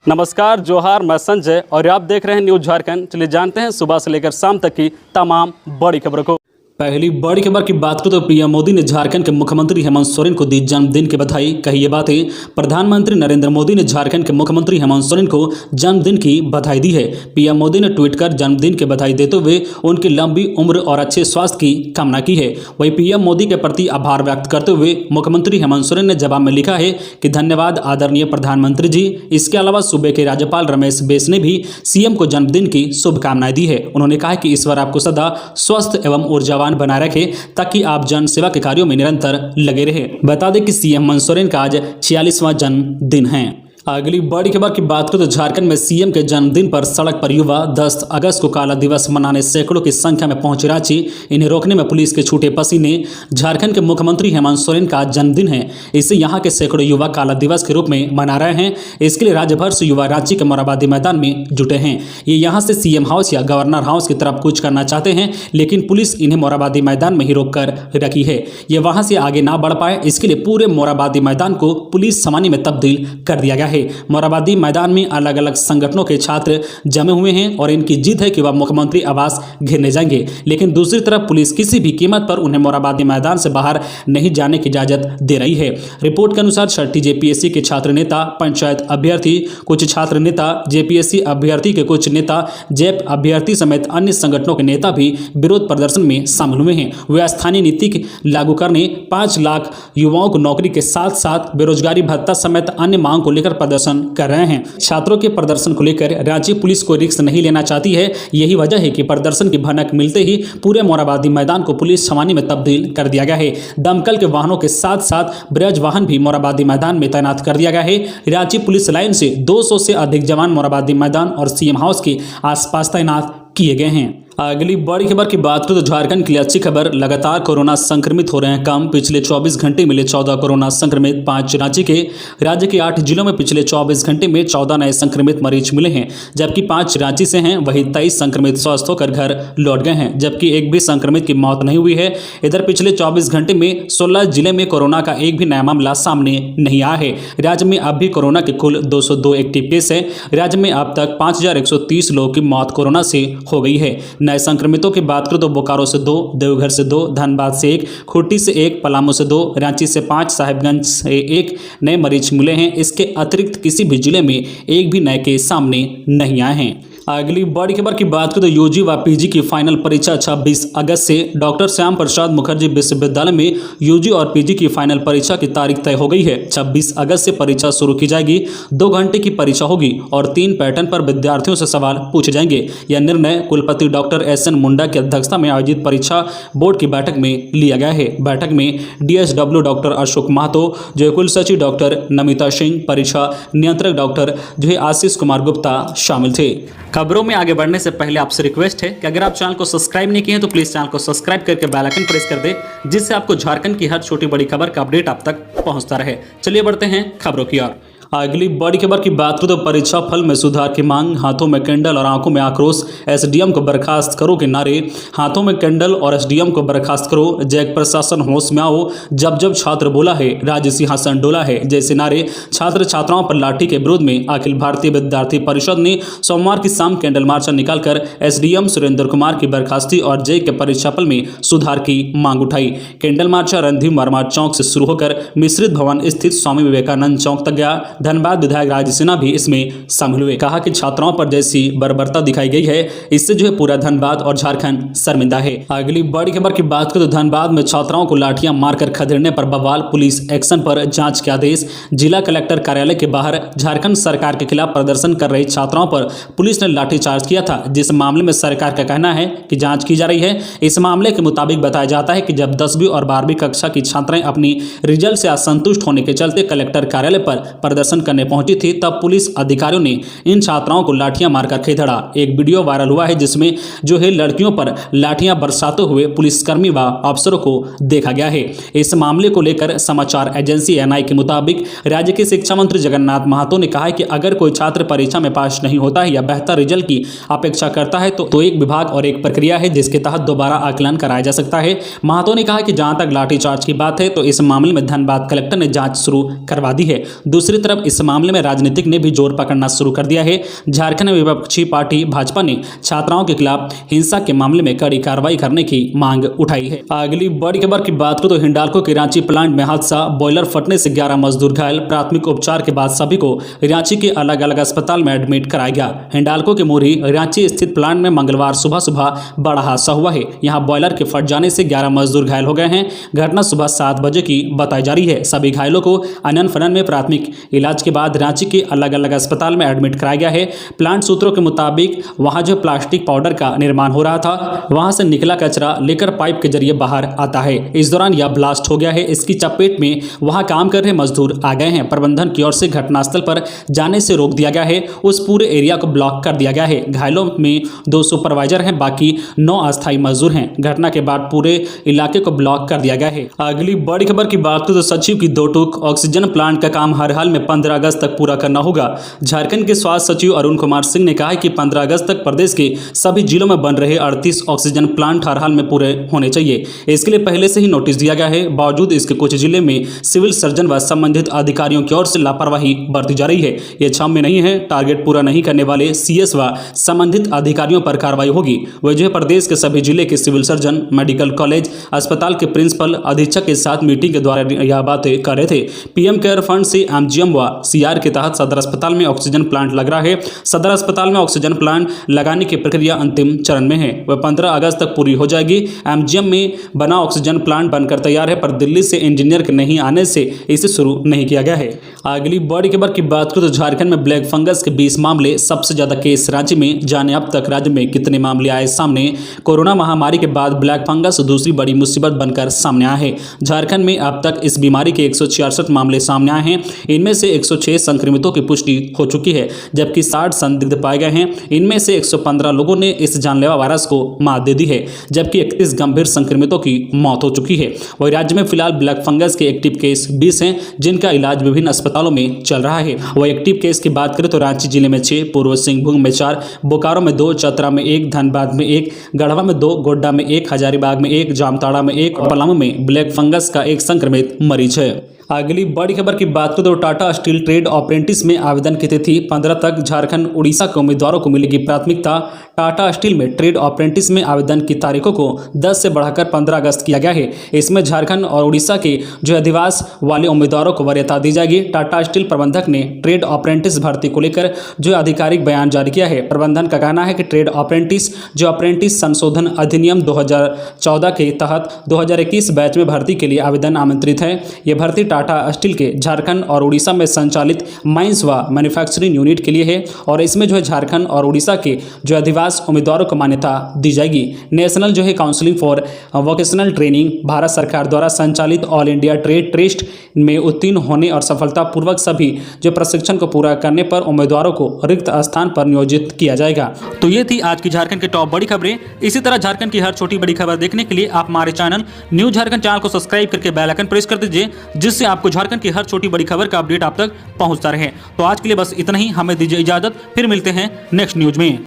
नमस्कार, जोहार, मैं संजय और आप देख रहे हैं न्यूज झारखंड। चलिए जानते हैं सुबह से लेकर शाम तक की तमाम बड़ी खबरों को। पहली बड़ी खबर की बात करें तो पीएम मोदी ने झारखंड के मुख्यमंत्री हेमंत सोरेन को दी जन्मदिन की बधाई। कही ये बातें प्रधानमंत्री नरेंद्र मोदी ने झारखंड के मुख्यमंत्री हेमंत सोरेन को जन्मदिन की बधाई दी है। पीएम मोदी ने ट्वीट कर जन्मदिन की बधाई देते हुए उनकी लंबी उम्र और अच्छे स्वास्थ्य की कामना की है। वहीं पीएम मोदी के प्रति आभार व्यक्त करते हुए मुख्यमंत्री हेमंत सोरेन ने जवाब में लिखा है कि धन्यवाद आदरणीय प्रधानमंत्री जी। इसके अलावा सूबे के राज्यपाल रमेश बैस ने भी सीएम को जन्मदिन की शुभकामनाएं दी है। उन्होंने कहा कि ईश्वर आपको सदा स्वस्थ एवं ऊर्जावान बनाए रखे ताकि आप जन सेवा के कार्यों में निरंतर लगे रहे। बता दें कि सीएम हेमंत सोरेन का आज 46वां जन्मदिन है। अगली बड़ी खबर की बात करें तो झारखंड में सीएम के जन्मदिन पर सड़क पर युवा 10 अगस्त को काला दिवस मनाने सैकड़ों की संख्या में पहुंचे रांची। इन्हें रोकने में पुलिस के छूटे पसीने। झारखंड के मुख्यमंत्री हेमंत सोरेन का जन्मदिन है, इसे यहां के सैकड़ों युवा काला दिवस के रूप में मना रहे हैं। इसके लिए राज्य भर से युवा रांची के मोराबादी मैदान में जुटे हैं। ये यहां से सीएम हाउस या गवर्नर हाउस की तरफ कूच करना चाहते हैं, लेकिन पुलिस इन्हें मोराबादी मैदान में ही रोक कर रखी है। ये वहां से आगे ना बढ़ पाए, इसके लिए पूरे मोराबादी मैदान को पुलिस छावनी में तब्दील कर दिया गया है। मोराबादी मैदान में अलग अलग संगठनों के छात्र जमे हुए हैं और इनकी जिद है कि वह मुख्यमंत्री आवास घेरने जाएंगे, लेकिन दूसरी तरफ पुलिस किसी भी कीमत पर उन्हें मोराबादी मैदान से बाहर नहीं जाने की इजाजत दे रही है। रिपोर्ट के अनुसार छठी जेपीएससी के छात्र नेता, पंचायत अभ्यर्थी, कुछ छात्र नेता, जेपीएससी अभ्यर्थी के कुछ नेता, जैप अभ्यर्थी समेत अन्य संगठनों के नेता भी विरोध प्रदर्शन में शामिल हुए हैं। वे स्थानीय नीति लागू करने, 5 लाख युवाओं को नौकरी के साथ साथ बेरोजगारी भत्ता समेत अन्य मांग को लेकर प्रदर्शन कर रहे हैं। छात्रों के प्रदर्शन को लेकर राज्य पुलिस को रिस्क नहीं लेना चाहती है। यही वजह है कि प्रदर्शन की भनक मिलते ही पूरे मोराबादी मैदान को पुलिस छावनी में तब्दील कर दिया गया है। दमकल के वाहनों के साथ साथ ब्रज वाहन भी मोराबादी मैदान में तैनात कर दिया गया है। रांची पुलिस लाइन से 200 से अधिक जवान मोराबादी मैदान और सीएम हाउस के आसपास तैनात किए गए हैं। अगली बड़ी खबर की बात करें तो झारखंड के लिए अच्छी खबर, लगातार कोरोना संक्रमित हो रहे हैं कम। पिछले 24 घंटे मिले 14 कोरोना संक्रमित। 5 राज्य के 8 जिलों में पिछले 24 घंटे में 14 नए संक्रमित मरीज मिले हैं, जबकि 5 रांची से हैं। वहीं 23 संक्रमित स्वस्थ होकर घर लौट गए हैं, जबकि एक भी संक्रमित की मौत नहीं हुई है। इधर पिछले 24 घंटे में 16 जिले में कोरोना का एक भी नया मामला सामने नहीं आया है। राज्य में अब भी कोरोना के कुल 202 एक्टिव केस है। राज्य में अब तक 5130 लोगों की मौत कोरोना से हो गई है। नए संक्रमितों की बात करें तो बोकारो से 2, देवघर से 2, धनबाद से 1, खूंटी से 1, पलामू से 2, रांची से 5, साहिबगंज से 1 नए मरीज मिले हैं। इसके अतिरिक्त किसी भी जिले में एक भी नए केस सामने नहीं आए हैं। अगली बड़ी खबर की बात करें तो यूजी व पीजी की फाइनल परीक्षा 26 अगस्त से डॉक्टर श्याम प्रसाद मुखर्जी विश्वविद्यालय में यूजी और पीजी की फाइनल परीक्षा की तारीख तय हो गई है। 26 अगस्त से परीक्षा शुरू की जाएगी। 2 घंटे की परीक्षा होगी और 3 पैटर्न पर विद्यार्थियों से सवाल पूछे जाएंगे। यह निर्णय कुलपति डॉक्टर SN मुंडा की अध्यक्षता में आयोजित परीक्षा बोर्ड की बैठक में लिया गया है। बैठक में DSW डॉक्टर अशोक महतो, जो कुल सचिव डॉक्टर नमिता सिंह, परीक्षा नियंत्रक डॉक्टर जो आशीष कुमार गुप्ता शामिल थे। खबरों में आगे बढ़ने से पहले आपसे रिक्वेस्ट है कि अगर आप चैनल को सब्सक्राइब नहीं किए हैं तो प्लीज चैनल को सब्सक्राइब करके बेल आइकन प्रेस कर दे, जिससे आपको झारखंड की हर छोटी बड़ी खबर का अपडेट आप तक पहुंचता रहे। चलिए बढ़ते हैं खबरों की ओर। अगली बड़ी खबर की बात करें तो परीक्षा फल में सुधार की मांग, हाथों में कैंडल और आंखों में आक्रोश। एसडीएम को बर्खास्त करो के नारे, हाथों में कैंडल और एसडीएम को बर्खास्त करो। जैक प्रशासन होश में आओ, जब जब छात्र बोला है राज्य सिंहासन डोला है जैसे नारे छात्र छात्राओं पर लाठी के विरोध में अखिल भारतीय विद्यार्थी परिषद ने सोमवार की शाम कैंडल मार्च निकालकर एसडीएम सुरेंद्र कुमार की बर्खास्ती और जैक के परीक्षाफल में सुधार की मांग उठाई। कैंडल मार्च रणधीर वर्मा चौक से शुरू होकर मिश्रित भवन स्थित स्वामी विवेकानंद चौक तक गया। धनबाद विधायक राज सिन्हा भी इसमें शामिल हुए। कहा कि छात्राओं पर जैसी बर्बरता दिखाई गई है, इससे जो है पूरा धनबाद और झारखंड शर्मिंदा है। अगली बड़ी खबर की बात करें तो धनबाद में छात्राओं को लाठियां मारकर खदेड़ने पर बवाल, पुलिस एक्शन पर जांच के आदेश। जिला कलेक्टर कार्यालय के बाहर झारखंड सरकार के खिलाफ प्रदर्शन कर रही छात्राओं पर पुलिस ने लाठीचार्ज किया था, जिस मामले में सरकार का कहना है कि जांच की जा रही है। इस मामले के मुताबिक बताया जाता है कि जब 10वीं और 12वीं कक्षा की छात्राएं अपनी रिजल्ट से असंतुष्ट होने के चलते कलेक्टर कार्यालय पर प्रदर्शन करने पहुंची थी, तब पुलिस अधिकारियों ने इन छात्राओं को लाठियां मारकर खदेड़ा। एक वीडियो वायरल हुआ है जिसमें जो है लड़कियों पर लाठियां बरसाते हुए पुलिसकर्मी व अफसरों को देखा गया है। इस मामले को लेकर समाचार एजेंसी एएनआई के मुताबिक राज्य के शिक्षा मंत्री जगन्नाथ महतो ने कहा है कि अगर कोई छात्र परीक्षा में पास नहीं होता है या बेहतर रिजल्ट की अपेक्षा करता है तो एक विभाग और एक प्रक्रिया है जिसके तहत दोबारा आकलन कराया जा सकता है। महतो ने कहा कि जहां तक लाठीचार्ज की बात है तो इस मामले में धनबाद कलेक्टर ने जांच शुरू करवा दी है। दूसरी तरफ तरफ इस मामले में राजनीतिक ने भी जोर पकड़ना शुरू कर दिया है। झारखंड में विपक्षी पार्टी भाजपा ने छात्राओं के खिलाफ हिंसा के मामले में कड़ी कार्रवाई करने की मांग उठाई है। अगली बड़ी खबर की बात करें तो हिंडाल्को के रांची प्लांट में हादसा, बॉयलर फटने से 11 मजदूर घायल। प्राथमिक उपचार के बाद सभी को रांची के अलग अलग अस्पताल में एडमिट कराया गया। हिंडाल्को के मोरी रांची स्थित प्लांट में मंगलवार सुबह बड़ा हादसा हुआ है। यहां बॉयलर के फट जाने से 11 मजदूर घायल हो गए हैं। घटना सुबह 7 बजे की बताई जा रही है। सभी घायलों को अनन फनन में प्राथमिक इलाज के बाद रांची के अलग अलग अस्पताल में एडमिट कराया गया है। प्लांट सूत्रों के मुताबिक वहां जो प्लास्टिक पाउडर का निर्माण हो रहा था, वहां से निकला कचरा लेकर पाइप के जरिए बाहर आता है। इस दौरान यह ब्लास्ट हो गया है। इसकी चपेट में वहां काम कर रहे मजदूर आ गए हैं। प्रबंधन की ओर से घटनास्थल पर जाने से रोक दिया गया है। उस पूरे एरिया को ब्लॉक कर दिया गया है। घायलों में 2 सुपरवाइजर हैं, बाकी 9 अस्थायी मजदूर हैं। घटना के बाद पूरे इलाके को ब्लॉक कर दिया गया है। अगली बड़ी खबर की बात करें तो सचिव की 2 टूक, ऑक्सीजन प्लांट का काम हर हाल में 15 अगस्त तक पूरा करना होगा। झारखंड के स्वास्थ्य सचिव अरुण कुमार सिंह ने कहा है कि 15 अगस्त तक प्रदेश के सभी जिलों में बन रहे 38 ऑक्सीजन प्लांट हर हाल में पूरे होने चाहिए। इसके लिए पहले से ही नोटिस दिया गया है। बावजूद इसके कुछ जिले में सिविल सर्जन व संबंधित अधिकारियों की ओर से लापरवाही बरती जा रही है। ये क्षम्य नहीं है। टारगेट पूरा नहीं करने वाले सीएस व संबंधित अधिकारियों पर कार्रवाई होगी। वजह प्रदेश के सभी जिले के सिविल सर्जन, मेडिकल कॉलेज, अस्पताल के प्रिंसिपल अधीक्षक के साथ मीटिंग के द्वारा यह बातें कर रहे थे। पीएम केयर फंड से एमजीएम व सीआर के तहत सदर अस्पताल में ऑक्सीजन प्लांट लग रहा है। सदर अस्पताल में ऑक्सीजन प्लांट लगाने की प्रक्रिया अंतिम चरण में है। वह 15 अगस्त तक पूरी हो जाएगी। एमजीएम में बना ऑक्सीजन प्लांट बनकर तैयार है, पर दिल्ली से इंजीनियर के नहीं आने से इसे शुरू नहीं किया गया है। अगली बड़ी खबर की बात करें तो झारखंड में ब्लैक फंगस के 20 मामले, सबसे ज्यादा केस रांची में। जाने अब तक राज्य में कितने मामले आए सामने। कोरोना महामारी के बाद ब्लैक फंगस दूसरी बड़ी मुसीबत बनकर सामने आया है। झारखंड में अब तक इस बीमारी के 166 मामले सामने आए हैं। इनमें से 106 संक्रमितों की पुष्टि हो चुकी है, जबकि 60 संदिग्ध पाए गए हैं। इनमें से 115 लोगों ने इस जानलेवा वायरस को मात दे दी है, जबकि 31 गंभीर संक्रमितों की मौत हो चुकी है। वही राज्य में फिलहाल ब्लैक फंगस के एक्टिव केस 20 हैं, जिनका इलाज विभिन्न अस्पतालों में चल रहा है। वही एक्टिव केस की बात करें तो रांची जिले में 6, पूर्व सिंहभूम में 4, बोकारो में 2, चतरा में 1, धनबाद में 1, गढ़वा में 2, गोड्डा में 1, हजारीबाग में 1, जामताड़ा में 1 और पलामू में ब्लैक फंगस का 1 संक्रमित मरीज है। अगली बड़ी खबर की बात करें तो टाटा स्टील ट्रेड अप्रेंटिस में आवेदन की तिथि 15 तक। झारखंड उड़ीसा के उम्मीदवारों को मिलेगी प्राथमिकता। टाटा स्टील में ट्रेड अप्रेंटिस में आवेदन की तारीखों को 10 से बढ़ाकर 15 अगस्त किया गया है। इसमें झारखंड और उड़ीसा के जो अधिवास वाले उम्मीदवारों को वरीयता दी जाएगी। टाटा स्टील प्रबंधक ने ट्रेड अप्रेंटिस भर्ती को लेकर जो आधिकारिक बयान जारी किया है। प्रबंधन का कहना है कि ट्रेड अप्रेंटिस जो अप्रेंटिस संशोधन अधिनियम 2014 के तहत 2021 बैच में भर्ती के लिए आवेदन आमंत्रित है। ये भर्ती टाटा स्टील के झारखंड और उड़ीसा में संचालित माइंस व मैन्युफैक्चरिंग यूनिट के लिए है और इसमें जो है झारखंड और उड़ीसा के जो अधिवास उम्मीदवारों को मान्यता दी जाएगी। नेशनल जो है counselling for vocational training Bharat सरकार द्वारा संचालित ऑल इंडिया ट्रेड टेस्ट में उत्तीर्ण होने और सफलतापूर्वक सभी जो प्रशिक्षण को पूरा करने पर उम्मीदवारों को रिक्त स्थान पर नियोजित किया जाएगा। तो ये थी आज की झारखंड की टॉप बड़ी खबरें। इसी तरह झारखंड की हर छोटी बड़ी खबर देखने के लिए आप हमारे चैनल न्यूज झारखंड चैनल को सब्सक्राइब करके बेल आइकन प्रेस कर दीजिए, जिससे आपको झारखंड की हर छोटी बड़ी खबर का अपडेट आप तक पहुंचता रहे। तो आज के लिए बस इतना ही। हमें दीजिए इजाजत, फिर मिलते हैं नेक्स्ट न्यूज में।